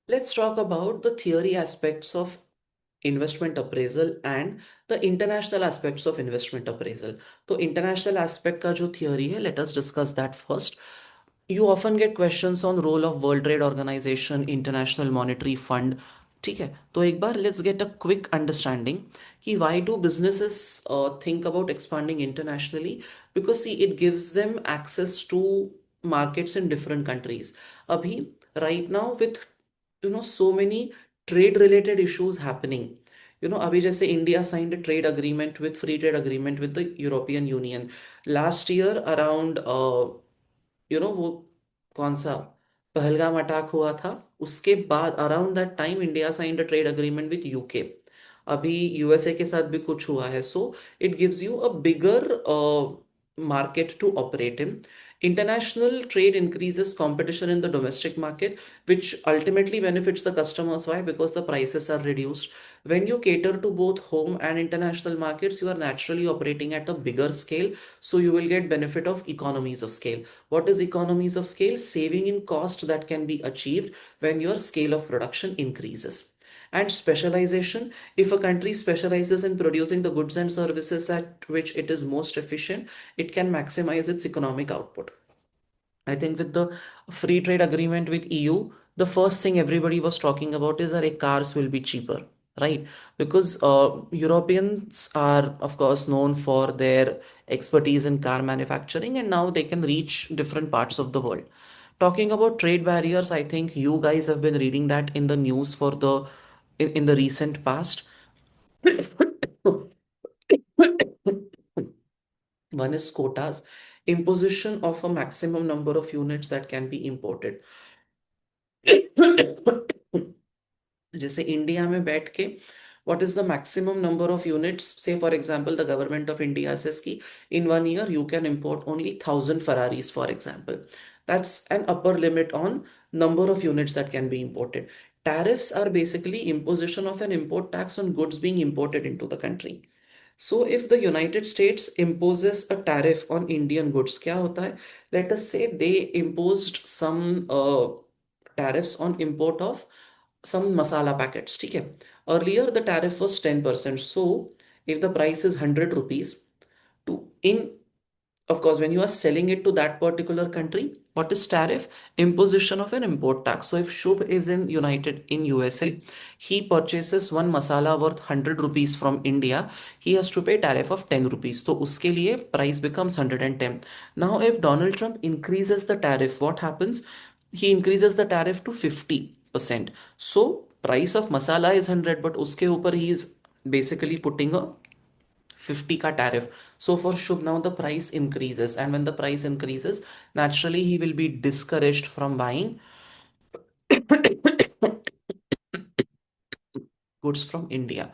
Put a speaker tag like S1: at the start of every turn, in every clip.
S1: Let's talk about the theory aspects of investment appraisal and the international aspects of investment appraisal. तो international aspect का जो theory है, let us discuss that first. You often get questions on role of World Trade Organization, International Monetary Fund. ठीक है, तो एक बार let's get a quick understanding कि why do businesses think about expanding internationally? Because see, it gives them access to markets in different countries. अभी right now with so many trade related issues happening. अभी जैसे India signed a trade agreement with free trade agreement with the European Union last year around वो कौन सा Pahalgam attack हुआ था, उसके बाद around that time India signed a trade agreement with UK. अभी यूएसए के साथ भी कुछ हुआ है, so it gives you a bigger market to operate in. International trade increases competition in the domestic market, which ultimately benefits the customers. Why? Because the prices are reduced. When you cater to both home and international markets, you are naturally operating at a bigger scale, so you will get benefit of economies of scale. What is economies of scale? Saving in cost that can be achieved when your scale of production increases. And specialization, if a country specializes in producing the goods and services at which it is most efficient, it can maximize its economic output. I think with the free trade agreement with EU, the first thing everybody was talking about is that cars will be cheaper, right? Because Europeans are, of course, known for their expertise in car manufacturing, and now they can reach different parts of the world. Talking about trade barriers, I think you guys have been reading that in the news for in the recent past. One is quotas, imposition of a maximum number of units that can be imported. जैसे India में बैठ के what is the maximum number of units? Say, for example, the government of India says ki in 1 year you can import only 1,000 Ferraris, for example. That's an upper limit on number of units that can be imported. Tariffs are basically imposition of an import tax on goods being imported into the country. So if the United States imposes a tariff on Indian goods, क्या होता है? Let us say they imposed some tariffs on import of some masala packets. ठीक है? Earlier the tariff was 10%. So if the price is 100 rupees, to in of course, when you are selling it to that particular country, what is tariff? Imposition of an import tax. So if Shubh is in USA, he purchases one masala worth 100 rupees from India, he has to pay tariff of 10 rupees. So uske liye price becomes 110. Now if Donald Trump increases the tariff, what happens? He increases the tariff to 50%. So price of masala is 100, but uske upar he is basically putting a 50 ka tariff. So for Shubh now the price increases, and when the price increases, naturally he will be discouraged from buying goods from India.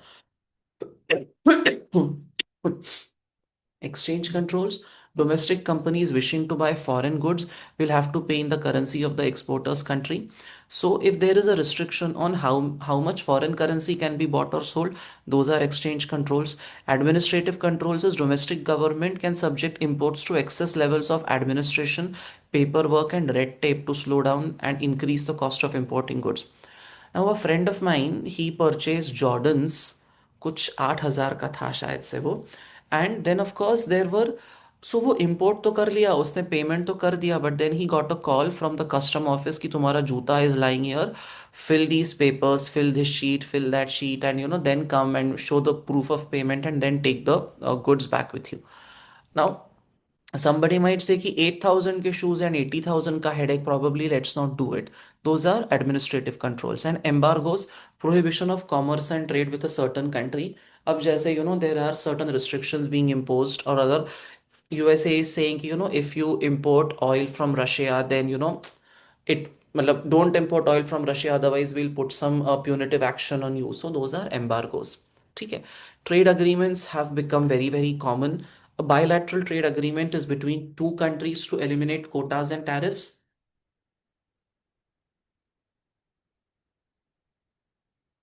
S1: Exchange controls. Domestic companies wishing to buy foreign goods will have to pay in the currency of the exporter's country. So if there is a restriction on how much foreign currency can be bought or sold, those are exchange controls. Administrative controls is domestic government can subject imports to excess levels of administration, paperwork and red tape to slow down and increase the cost of importing goods. Now a friend of mine, he purchased Jordans, कुछ 8,000 का था शायद से वो, and then of course there were, so वो import तो कर लिया उसने, पेमेंट तो कर दिया, but then he got a call from the custom office कि तुम्हारा जूता is lying here, fill these papers, fill this sheet, fill that sheet, and then come and show the proof of payment and then take the goods back with you. Now somebody might say कि 8,000 के shoes and 80,000 का headache, probably let's not do it. Those are administrative controls. And embargoes, prohibition of commerce and trade with a certain country. अब जैसे there are certain restrictions being imposed, or other USA is saying if you import oil from Russia, then it मतलब don't import oil from Russia, otherwise we'll put some punitive action on you. So those are embargoes. ठीक है. Trade agreements have become very very common. A bilateral trade agreement is between two countries to eliminate quotas and tariffs.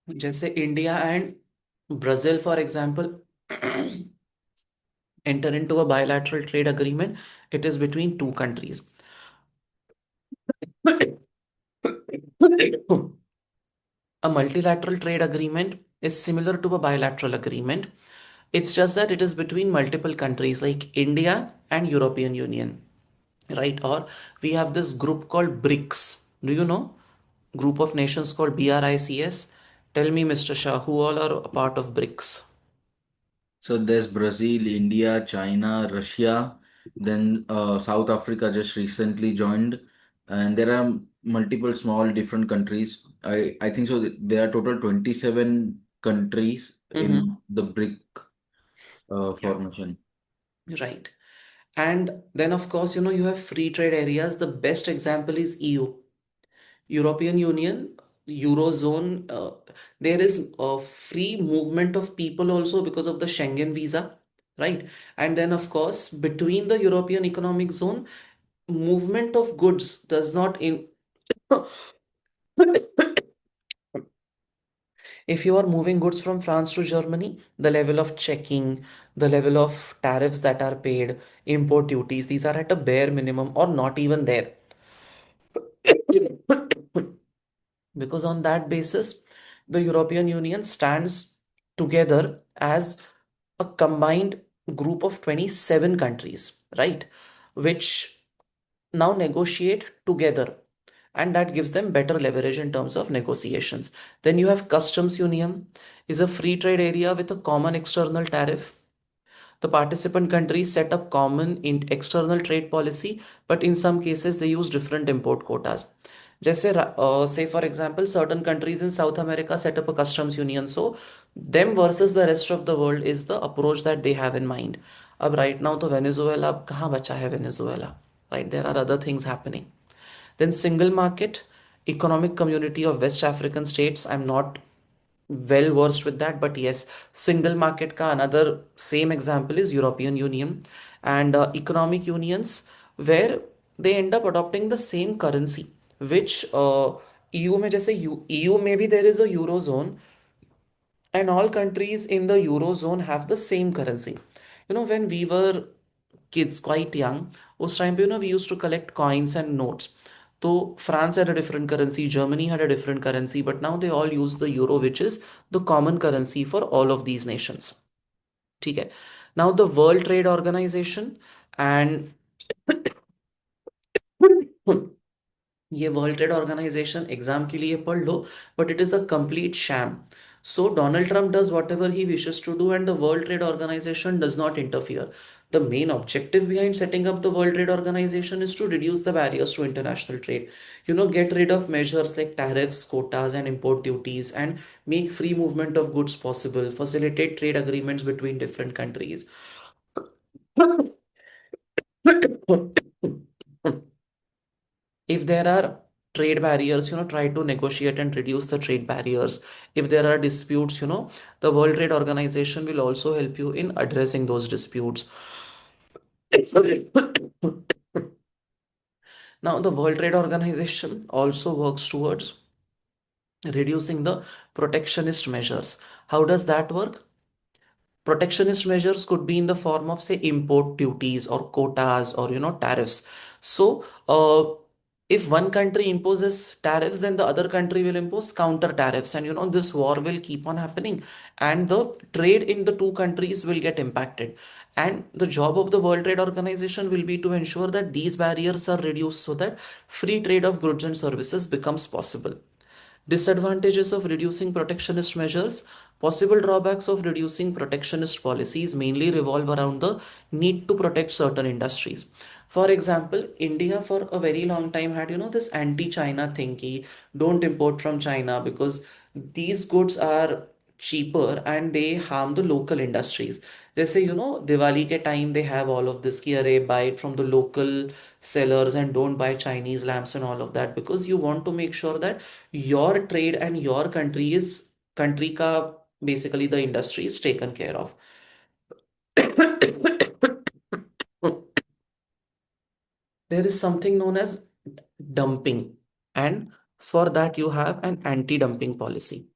S1: जैसे India and Brazil, for example, enter into a bilateral trade agreement. It is between two countries. A multilateral trade agreement is similar to a bilateral agreement. It's just that it is between multiple countries like India and European Union, right? Or we have this group called BRICS. Do you know? Group of nations called BRICS. Tell me, Mr. Shah, who all are a part of BRICS?
S2: So there's Brazil, India, China, Russia, then South Africa just recently joined, and there are multiple small different countries. I think so. There are total 27 countries
S1: Mm-hmm.
S2: in the BRIC formation.
S1: Right. And then, of course, you have free trade areas. The best example is EU, European Union, Eurozone. There is a free movement of people also because of the Schengen visa, right? And then, of course, between the European Economic Zone, movement of goods does not in. If you are moving goods from France to Germany, the level of checking, the level of tariffs that are paid, import duties, these are at a bare minimum or not even there. Because on that basis, the European Union stands together as a combined group of 27 countries, right? Which now negotiate together, and that gives them better leverage in terms of negotiations. Then you have customs union, is a free trade area with a common external tariff. The participant countries set up common in external trade policy, but in some cases they use different import quotas. जैसे say for example certain countries in South America set up a customs union, so them versus the rest of the world is the approach that they have in mind. अब right now तो Venezuela, अब कहाँ बचा है Venezuela, right? There are other things happening. Then single market, economic community of West African states. I'm not well versed with that, but yes, single market ka another same example is European Union and economic unions where they end up adopting the same currency, which EU में जैसे EU में भी there is a eurozone and all countries in the eurozone have the same currency. When we were kids quite young, उस time पे we used to collect coins and notes. So France had a different currency, Germany had a different currency, but now they all use the euro, which is the common currency for all of these nations. ठीक है. Now the World Trade Organization and ये world trade organization exam के लिए पढ़ लो, but it is a complete sham. So Donald Trump does whatever he wishes to do, and the World Trade Organization does not interfere. The main objective behind setting up the World Trade Organization is to reduce the barriers to international trade. Get rid of measures like tariffs, quotas, and import duties, and make free movement of goods possible, facilitate trade agreements between different countries. If there are trade barriers, try to negotiate and reduce the trade barriers. If there are disputes, the World Trade Organization will also help you in addressing those disputes. Sorry. Now the World Trade Organization also works towards reducing the protectionist measures. How does that work? Protectionist measures could be in the form of, say, import duties or quotas or tariffs. So if one country imposes tariffs, then the other country will impose counter tariffs, and this war will keep on happening, and the trade in the two countries will get impacted. And the job of the World Trade Organization will be to ensure that these barriers are reduced so that free trade of goods and services becomes possible. Disadvantages of reducing protectionist measures. Possible drawbacks of reducing protectionist policies mainly revolve around the need to protect certain industries. For example, India for a very long time had, this anti-China thingy, don't import from China because these goods are cheaper and they harm the local industries. They say, Diwali ke time they have all of this ki arey, buy it from the local sellers and don't buy Chinese lamps and all of that, because you want to make sure that your trade and your country ka basically the industry is taken care of. There is something known as dumping, and for that you have an anti-dumping policy.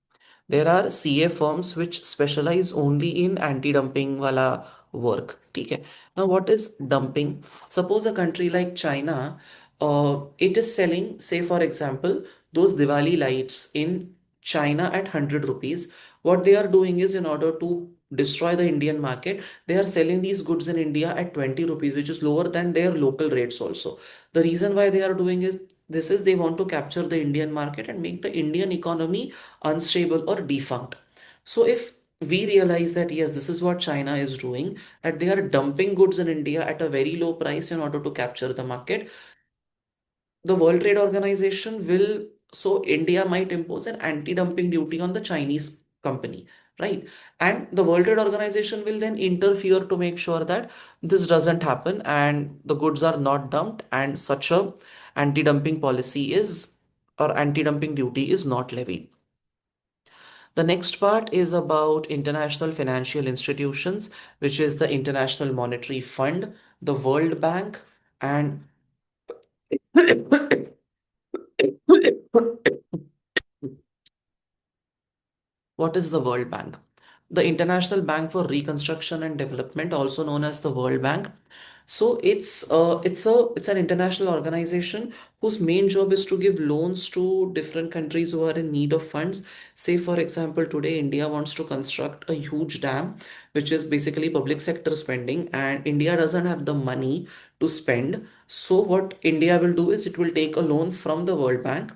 S1: There are CA firms which specialize only in anti-dumping wala work. ठीक है. Now, what is dumping? Suppose a country like China, it is selling, say for example, those Diwali lights in China at 100 rupees. What they are doing is, in order to destroy the Indian market, they are selling these goods in India at 20 rupees, which is lower than their local rates also. The reason why they are doing is this is they want to capture the Indian market and make the Indian economy unstable or defunct. So if we realize that yes, this is what China is doing, that they are dumping goods in India at a very low price in order to capture the market, the World Trade Organization will, so India might impose an anti-dumping duty on the Chinese company, right? And the World Trade Organization will then interfere to make sure that this doesn't happen and the goods are not dumped and such a anti-dumping policy is, or anti-dumping duty is not levied. The next part is about international financial institutions, which is the International Monetary Fund, the World Bank, and what is the World Bank? The International Bank for Reconstruction and Development, also known as the World Bank. So it's an international organization whose main job is to give loans to different countries who are in need of funds. Say for example, today India wants to construct a huge dam, which is basically public sector spending, and India doesn't have the money to spend. So what India will do is it will take a loan from the World Bank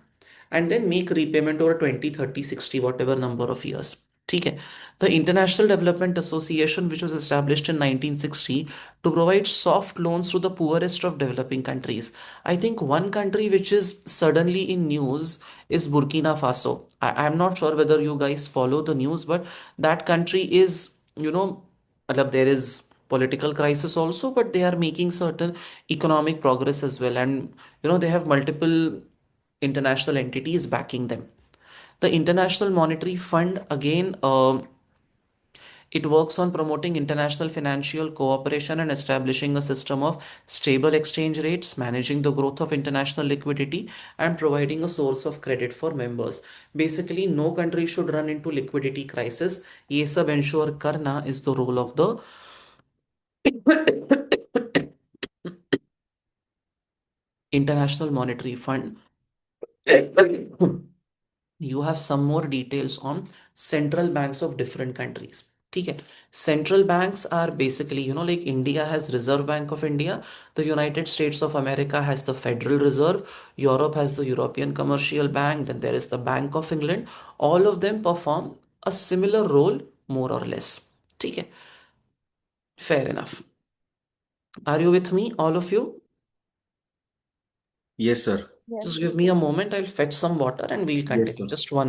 S1: and then make repayment over 20, 30, 60, whatever number of years. Okay. The International Development Association, which was established in 1960 to provide soft loans to the poorest of developing countries. I think one country which is suddenly in news is Burkina Faso. I'm not sure whether you guys follow the news, but that country is, matlab there is political crisis also, but they are making certain economic progress as well. And, they have multiple international entities backing them. The International Monetary Fund, again, it works on promoting international financial cooperation and establishing a system of stable exchange rates, managing the growth of international liquidity, and providing a source of credit for members. Basically, no country should run into liquidity crisis. ये सब ensure करना is the role of the International Monetary Fund. You have some more details on central banks of different countries. ठीक है. Central banks are basically, like India has Reserve Bank of India, the United States of America has the Federal Reserve, Europe has the European Commercial Bank, then there is the Bank of England. All of them perform a similar role, more or less. ठीक है. Fair enough. Are you with me, all of you?
S2: Yes, sir.
S3: Yes.
S1: Just give me a moment. I'll fetch some water and we'll
S2: Yes,
S1: continue.
S2: sir.
S1: Just one